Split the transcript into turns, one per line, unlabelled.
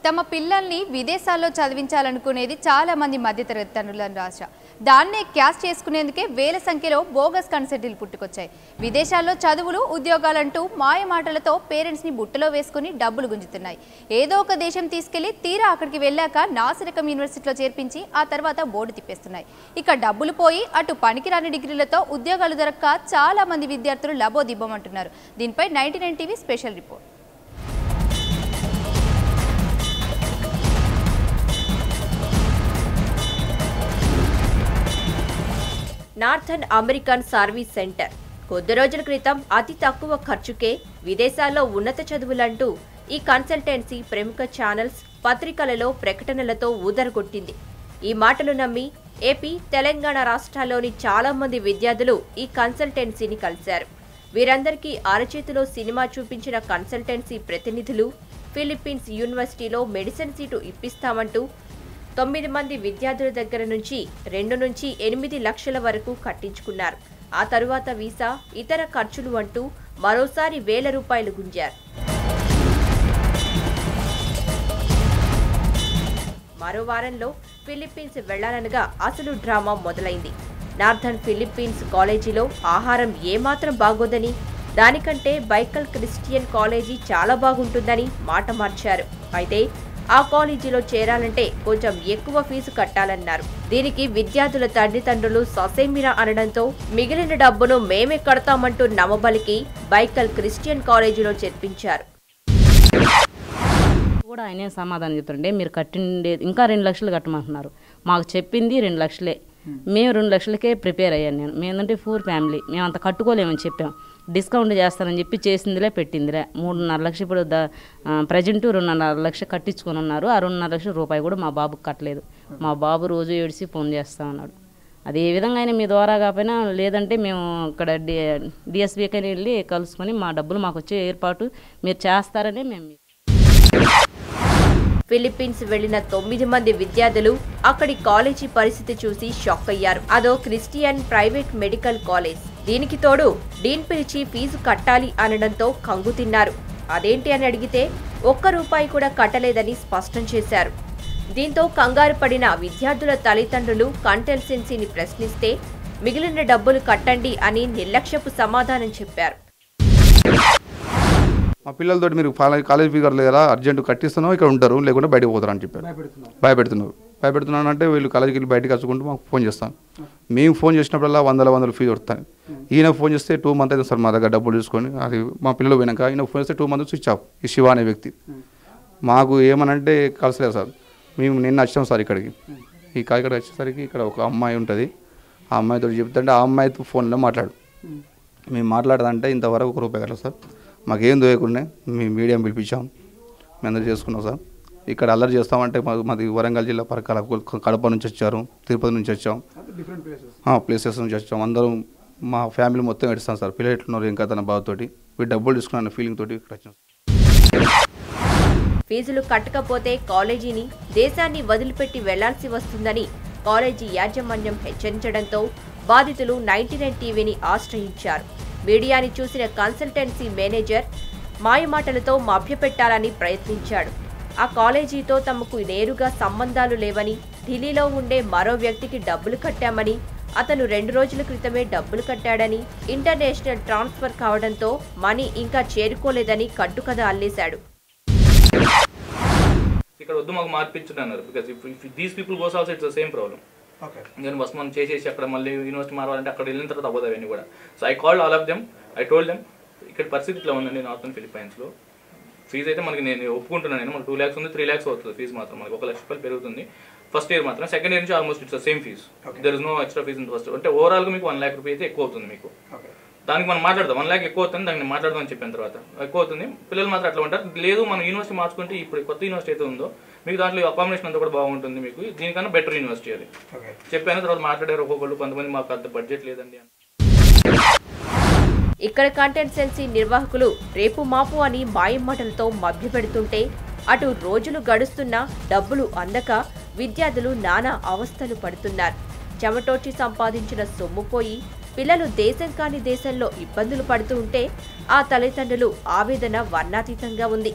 తమ పిల్లల్ని విదేశాల్లో చదివించాలనుకునేది చాలా మంది మధ్యతరగతి తల్లుల ఆశ. దాన్నే క్యాష్ చేసుకునేందుకే వేల సంఖ్యలో బోగస్ కన్సల్టెంట్లు పుట్టుకొచ్చాయి. విదేశాల్లో చదువులు, ఉద్యోగాలంటూ మాయ మాటలతో పేరెంట్స్ని బుట్టలో వేసుకుని డబ్బులు గుంజుతున్నాయి. ఏదో ఒక దేశం తీసుకెళ్లి తీరా అక్కడికి వెళ్ళాక నాసిరకం యూనివర్సిటీలో చేర్పించి ఆ తర్వాత బోర్డు తిప్పేస్తున్నాయి. ఇక డబ్బులు పోయి అటు పనికిరాని డిగ్రీలతో ఉద్యోగాలు దొరక్క చాలా మంది విద్యార్థులు లబోదిబ్బమంటున్నారు. దీనిపై 99 TV special report.
Northern American service centre కొద్ది రోజుల క్రితం అతి తక్కువ ఖర్చుకే విదేశాల్లో ఉన్నత చదువులంటూ ఈ కన్సల్టెన్సీ ప్రముఖ ఛానల్స్, పత్రికలలో ప్రకటనలతో ఊదరగొట్టింది. ఈ మాటలు నమ్మి ఏపీ, తెలంగాణ రాష్ట్రాల్లోని చాలా మంది విద్యార్థులు ఈ కన్సల్టెన్సీని కలిశారు. వీరందరికీ అరచేతిలో సినిమా చూపించిన కన్సల్టెన్సీ ప్రతినిధులు ఫిలిప్పీన్స్ యూనివర్సిటీలో మెడిసిన్ సీటు ఇప్పిస్తామంటూ 9 మంది విద్యార్థుల దగ్గర నుంచి 2 నుంచి 8 లక్షల వరకు కట్టించుకున్నారు. ఆ తరువాత వీసా, ఇతర ఖర్చులు అంటూ మరోసారి వేల రూపాయలు గుంజారు. మరో వారంలో ఫిలిప్పీన్స్ వెళ్లాలనగా అసలు డ్రామా మొదలైంది. నార్థన్ ఫిలిప్పీన్స్ కాలేజీలో ఆహారం ఏమాత్రం బాగోదని, దానికంటే బైకల్ క్రిస్టియన్ కాలేజీ చాలా బాగుంటుందని మాట మార్చారు. అయితే ఆ కాలేజీలో చేరాలంటే కొంచెం ఎక్కువ ఫీజు కట్టాలన్నారు. దీనికి విద్యార్థుల తల్లిదండ్రులు ససేమిరా అనడంతో మిగిలిన డబ్బును మేమే కడతామంటూ నమ్మబలికి బైకల్ క్రిస్టియన్ కాలేజీలో చేర్పించారు.
కూడా ఆయనే సమాధానం చెప్తుండే, మీరు కట్టిండే ఇంకా 2 లక్షలు కట్టమంటున్నారు. మాకు చెప్పింది 2 లక్షలే. మేము 2 లక్షలకే ప్రిపేర్ అయ్యాను. మేమంటే పూర్ ఫ్యామిలీ, మేము అంత కట్టుకోలేమని చెప్పాం. డిస్కౌంట్ చేస్తారని చెప్పి చేసిందిలే పెట్టిందిలే. 3.5 లక్షలు ఇప్పుడు ప్రజెంట్ 2.5 లక్షలు కట్టించుకొని ఉన్నారు. ఆ 2.5 లక్షల రూపాయి కూడా మా బాబుకి కట్టలేదు. మా బాబు రోజు ఏడిసి ఫోన్ చేస్తా ఉన్నాడు. అది ఏ విధంగా అయినా మీ ద్వారా కాకపోయినా, లేదంటే మేము ఇక్కడ డిఎస్బీకి వెళ్ళి కలుసుకొని మా డబ్బులు మాకు వచ్చే ఏర్పాటు మీరు చేస్తారని మేము.
ఫిలిప్పీన్స్ వెళ్లిన 9 మంది విద్యార్థులు అక్కడి కాలేజీ పరిస్థితి చూసి షాక్ అయ్యారు. అదో క్రిస్టియన్ ప్రైవేట్ మెడికల్ కాలేజ్. దీనికి తోడు డీన్ పిలిచి ఫీజు కట్టాలి అనడంతో కంగు తిన్నారు. అదేంటి అని అడిగితే ₹1 కూడా కట్టలేదని స్పష్టం చేశారు. దీంతో కంగారు పడిన విద్యార్థుల తల్లిదండ్రులు కన్సల్టెన్సీని ప్రశ్నిస్తే మిగిలిన డబ్బులు కట్టండి అని నిర్లక్ష్యపు సమాధానం చెప్పారు.
మా పిల్లలతో మీరు కాలేజ్ ఫీ కట్టలేదా, అర్జెంట్ కట్టిస్తున్నావు, ఇక్కడ ఉంటారు, లేకుంటే బయటకు పోతారు అని చెప్పారు. భయపెడుతున్నాను అంటే వీళ్ళు కాలేజీకి వెళ్ళి బయటకు వచ్చుకుంటూ మాకు ఫోన్ చేస్తాను. మేము ఫోన్ చేసినప్పుడల్లా వందల ఫీజు కొడతాను. ఈయన ఫోన్ చేస్తే 2 మంత్ అయితే సార్ మా దగ్గర డబ్బులు తీసుకొని, అది మా పిల్లలు పోయినాక ఈయన ఫోన్ చేస్తే 2 మంత్ స్విచ్ ఆఫ్. ఈ శివ అనే వ్యక్తి మాకు ఏమనంటే కలిసలేదు సార్. మేము నిన్న వచ్చాం సార్ ఇక్కడికి. ఈ కాకినాడ వచ్చేసరికి ఇక్కడ ఒక అమ్మాయి ఉంటుంది. ఆ అమ్మాయితో చెప్తుంటే ఆ అమ్మాయితో ఫోన్లో మాట్లాడు. మేము మాట్లాడదంటే ఇంతవరకు ₹1 కట్టలేదు సార్. మాకేం దోయకుండా మేము మీడియం పిలిపించాం, మేము అందరూ చేసుకున్నాం సార్. ఇక్కడ అల్లరి చేస్తామంటే మాది వరంగల్ జిల్లా పరకాల, కడప నుంచి వచ్చారు, తిరుపతి నుంచి వచ్చాం, ప్లేసెస్ నుంచి వచ్చాం. అందరం మా ఫ్యామిలీ మొత్తం ఎడుస్తాం సార్. పిల్లలు ఎట్లున్నారు ఇంకా తన బాధతోటి, వీళ్ళు డబ్బులు తీసుకున్న ఫీలింగ్ తోటి ఇక్కడ వచ్చాం.
ఫీజులు కట్టకపోతే కాలేజీని, దేశాన్ని వదిలిపెట్టి వెళ్లాల్సి వస్తుందని కాలేజీ యాజమాన్యం హెచ్చరించడంతో బాధితులు 99 టీవీని ఆశ్రయించారు. మీడియాని చూసిన కన్సల్టెన్సీ మేనేజర్ మాయమాటలతో మభ్యపెట్టాలని ప్రయత్నించాడు. ఆ కాలేజీతో తమకు నేరుగా సంబంధాలు లేవని, ఢిల్లీలో ఉండే మరో వ్యక్తికి డబ్బులు కట్టామని, అతను 2 రోజుల క్రితమే డబ్బులు కట్టాడని, ఇంటర్నేషనల్ ట్రాన్స్ఫర్ కావడంతో మనీ ఇంకా చేరుకోలేదని కట్టుకథ అల్లేశాడు.
ఇక్కడ వద్దు మాకు మార్పించున్నారు. Because if these people goes also it's the same problem. నేను ఫస్ట్ మనం చేసేసి అక్కడ మళ్ళీ యూనివర్సిటీ మారాలంటే అక్కడ వెళ్ళిన తర్వాత అవ్వదు అవన్నీ కూడా. So I called all of them, I told them ఇక్కడ పరిస్థితి ఇట్లా ఉందండి నార్థన్ ఫిలిప్పైన్స్లో. ఫీజు అయితే మనకి నేను ఒప్పుకుంటున్నాను, మనకు 2 lakhs ఉంది, 3 lakhs అవుతుంది ఫీజు మాత్రం. మనకి ₹1 లక్ష పెరుగుతుంది ఫస్ట్ ఇయర్ మాత్రం. సెకండ్ ఇయర్ నుంచి almost it's same fees. There is no extra fees in first. అంటే ఓవరాల్గా మీకు ₹1 lakh అయితే ఎక్కువ అవుతుంది మీకు. దానికి మనం మాట్లాడదాం, ₹1 lakh ఎక్కువ అవుతుంది, దానికి మాట్లాడదాం అని చెప్పిన తర్వాత ఎక్కువ అవుతుంది. పిల్లలు మాత్రం అట్లా ఉంటారు. లేదు మనం యూనివర్సిటీ మార్చుకుంటే ఇప్పుడు కొత్త యూనివర్సిటీ అయితే ఉందో మీకు దాంట్లో అకామిడేషన్ అంతా కూడా బాగుంటుంది, మీకు దీనికన్నా బెటర్ యూనివర్సిటీ అది చెప్పాను. తర్వాత మాట్లాడారు ఒక్కొక్కళ్ళు, కొంతమంది మాకు అంత బడ్జెట్ లేదండి అని.
ఇక్కడ కన్సల్టెన్సీ నిర్వాహకులు రేపు మాపు అని మాయమాటలతో మభ్యపెడుతుంటే అటు రోజులు గడుస్తున్నా డబ్బులు అందక విద్యార్థులు నానా అవస్థలు పడుతున్నారు. చెమటోచి సంపాదించిన సొమ్ము పోయి పిల్లలు దేశం కాని దేశంలో ఇబ్బందులు పడుతూ ఉంటే ఆ తల్లిదండ్రులు ఆవేదన వర్ణాతీతంగా ఉంది.